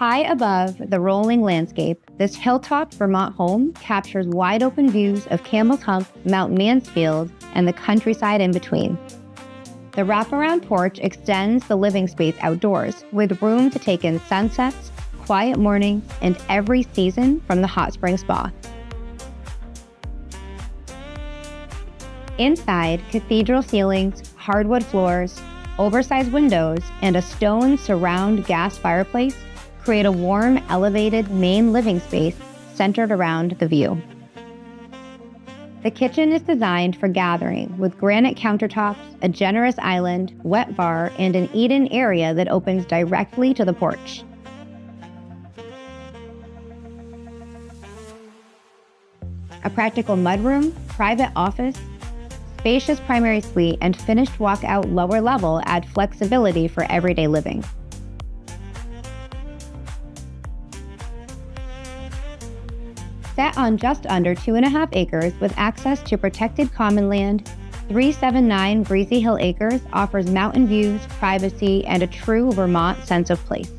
High above the rolling landscape, this hilltop Vermont home captures wide-open views of Camel's Hump, Mount Mansfield, and the countryside in between. The wraparound porch extends the living space outdoors, with room to take in sunsets, quiet mornings, and every season from the hot spring spa. Inside, cathedral ceilings, hardwood floors, oversized windows, and a stone surround gas fireplace create a warm, elevated main living space centered around the view. The kitchen is designed for gathering, with granite countertops, a generous island, wet bar, and an eat-in area that opens directly to the porch. A practical mudroom, private office, spacious primary suite, and finished walkout lower level add flexibility for everyday living. Set on just under 2.5 acres with access to protected common land, 379 Breezy Hill Acres offers mountain views, privacy, and a true Vermont sense of place.